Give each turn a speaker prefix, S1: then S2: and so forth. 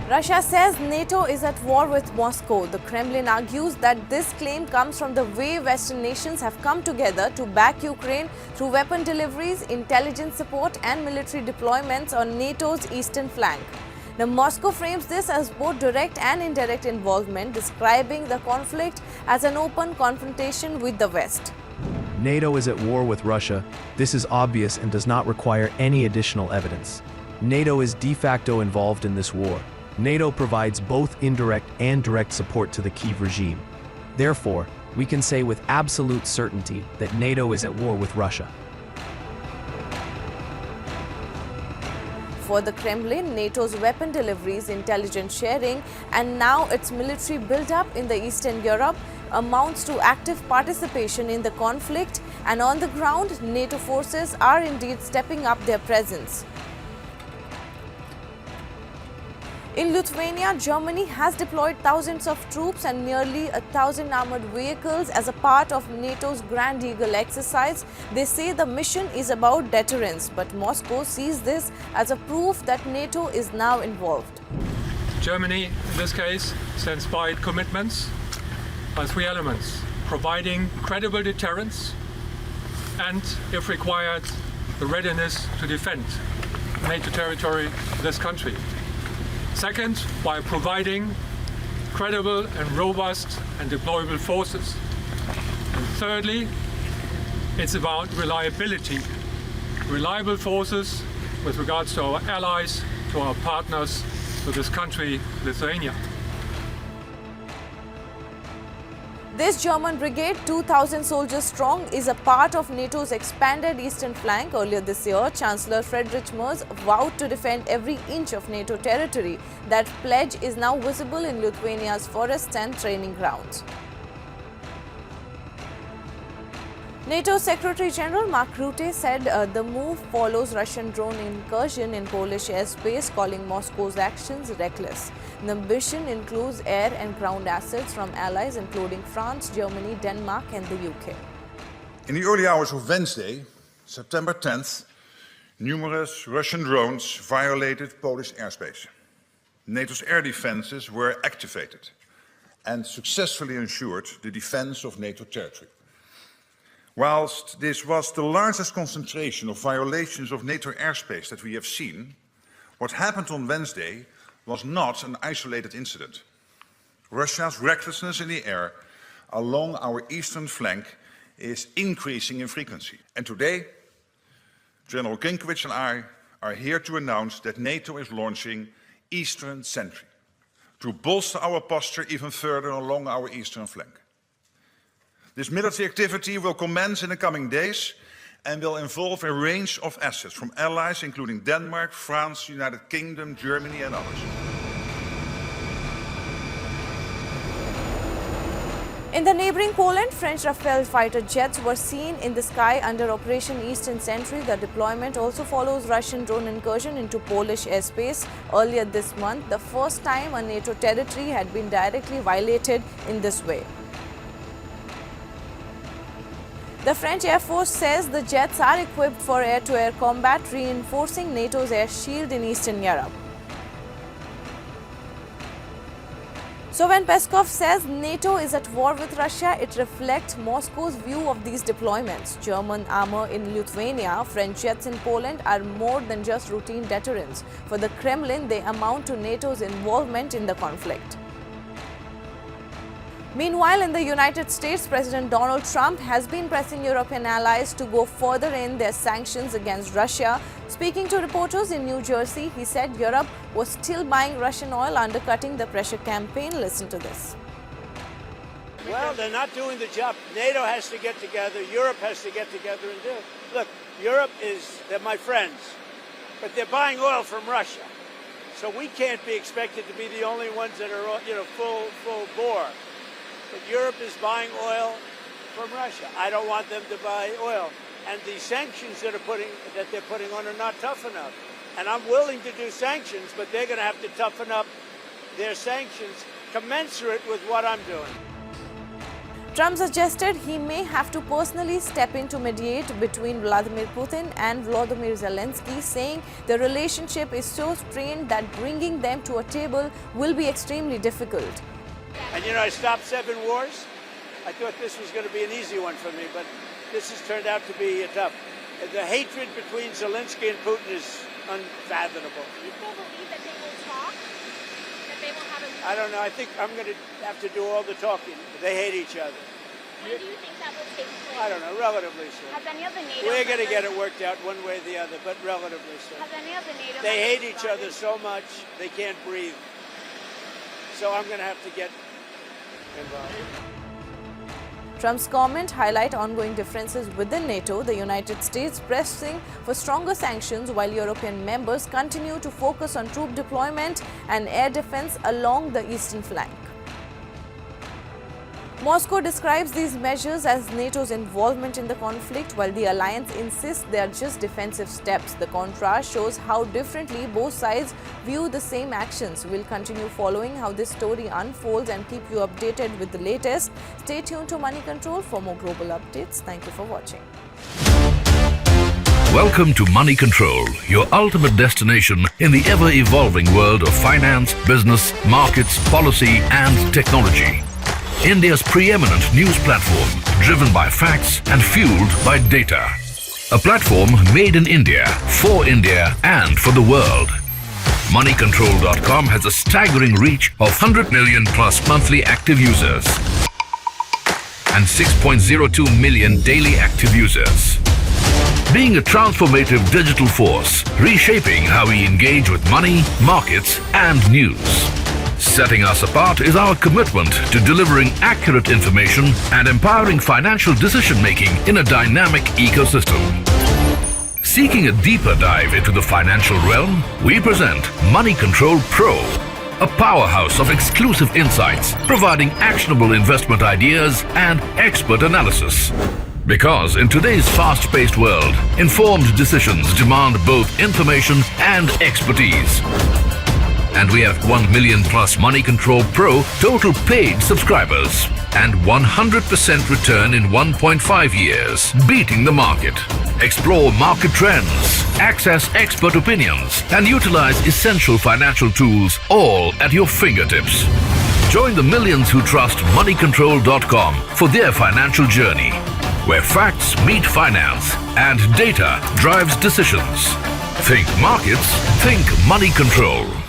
S1: Russia says NATO is at war with Moscow. The Kremlin argues that this claim comes from the way Western nations have come together to back Ukraine through weapon deliveries, intelligence support and military deployments on NATO's eastern flank. Now, Moscow frames this as both direct and indirect involvement, describing the conflict as an open confrontation with the West.
S2: NATO is at war with Russia. This is obvious and does not require any additional evidence. NATO is de facto involved in this war. NATO provides both indirect and direct support to the Kyiv regime. Therefore, we can say with absolute certainty that NATO is at war with Russia.
S1: For the Kremlin, NATO's weapon deliveries, intelligence sharing, and now its military buildup in the Eastern Europe amounts to active participation in the conflict, and on the ground, NATO forces are indeed stepping up their presence. In Lithuania, Germany has deployed thousands of troops and nearly 1,000 armored vehicles as a part of NATO's Grand Eagle exercise. They say the mission is about deterrence, but Moscow sees this as a proof that NATO is now involved.
S3: Germany, in this case, sends by commitments by three elements: providing credible deterrence and, if required, the readiness to defend NATO territory in this country. Second, by providing credible and robust and deployable forces. And thirdly, it's about reliability. Reliable forces with regards to our allies, to our partners, to this country, Lithuania.
S1: This German brigade, 2,000 soldiers strong, is a part of NATO's expanded eastern flank. Earlier this year, Chancellor Friedrich Merz vowed to defend every inch of NATO territory. That pledge is now visible in Lithuania's forests and training grounds. NATO Secretary General Mark Rutte said the move follows Russian drone incursion in Polish airspace, calling Moscow's actions reckless. The mission includes air and ground assets from allies including France, Germany, Denmark and the UK.
S4: In the early hours of Wednesday, September 10th, numerous Russian drones violated Polish airspace. NATO's air defenses were activated and successfully ensured the defense of NATO territory. Whilst this was the largest concentration of violations of NATO airspace that we have seen, what happened on Wednesday was not an isolated incident. Russia's recklessness in the air along our eastern flank is increasing in frequency. And today, General Kinkowicz and I are here to announce that NATO is launching Eastern Sentry to bolster our posture even further along our eastern flank. This military activity will commence in the coming days and will involve a range of assets from allies including Denmark, France, United Kingdom, Germany and others.
S1: In the neighboring Poland, French Rafale fighter jets were seen in the sky under Operation Eastern Sentry. The deployment also follows Russian drone incursion into Polish airspace earlier this month, the first time a NATO territory had been directly violated in this way. The French Air Force says the jets are equipped for air-to-air combat, reinforcing NATO's air shield in Eastern Europe. So when Peskov says NATO is at war with Russia, it reflects Moscow's view of these deployments. German armor in Lithuania, French jets in Poland are more than just routine deterrence. For the Kremlin, they amount to NATO's involvement in the conflict. Meanwhile, in the United States, President Donald Trump has been pressing European allies to go further in their sanctions against Russia. Speaking to reporters in New Jersey, he said Europe was still buying Russian oil, undercutting the pressure campaign. Listen to this.
S5: Well, they're not doing the job. NATO has to get together. Europe has to get together and do it. Look, Europe they're my friends, but they're buying oil from Russia. So we can't be expected to be the only ones that are, full bore. But Europe is buying oil from Russia. I don't want them to buy oil. And the sanctions that they're putting on are not tough enough. And I'm willing to do sanctions, but they're going to have to toughen up their sanctions commensurate with what I'm doing.
S1: Trump suggested he may have to personally step in to mediate between Vladimir Putin and Volodymyr Zelensky, saying the relationship is so strained that bringing them to a table will be extremely difficult.
S5: And you know, I stopped 7 wars. I thought this was going to be an easy one for me, but this has turned out to be tough. The hatred between Zelensky and Putin is unfathomable.
S6: Do you still believe that they will talk? That they will have a...
S5: I don't know. I think I'm going to have to do all the talking. They hate each other.
S6: When do you think that will take place?
S5: I don't know. Relatively soon.
S6: Has any of the NATO
S5: We're going to get
S6: members-
S5: it worked out one way or the other, but relatively soon.
S6: Has any of the NATO
S5: They hate
S6: members
S5: each other
S6: started-
S5: so much they can't breathe. So I'm going to have to get involved.
S1: Trump's comment highlight ongoing differences within NATO, the United States pressing for stronger sanctions while European members continue to focus on troop deployment and air defense along the eastern flank. Moscow describes these measures as NATO's involvement in the conflict, while the alliance insists they are just defensive steps. The contrast shows how differently both sides view the same actions. We'll continue following how this story unfolds and keep you updated with the latest. Stay tuned to Moneycontrol for more global updates. Thank you for watching.
S7: Welcome to Moneycontrol, your ultimate destination in the ever-evolving world of finance, business, markets, policy and technology. India's preeminent news platform, driven by facts and fueled by data. A platform made in India, for India and for the world. Moneycontrol.com has a staggering reach of 100 million plus monthly active users and 6.02 million daily active users. Being a transformative digital force, reshaping how we engage with money, markets and news. Setting us apart is our commitment to delivering accurate information and empowering financial decision-making in a dynamic ecosystem. Seeking a deeper dive into the financial realm, we present Moneycontrol Pro, a powerhouse of exclusive insights, providing actionable investment ideas and expert analysis. Because in today's fast-paced world, informed decisions demand both information and expertise. And we have 1 million plus Moneycontrol Pro total paid subscribers and 100% return in 1.5 years, beating the market. Explore market trends, access expert opinions, and utilize essential financial tools all at your fingertips. Join the millions who trust Moneycontrol.com for their financial journey, where facts meet finance and data drives decisions. Think markets, think Moneycontrol.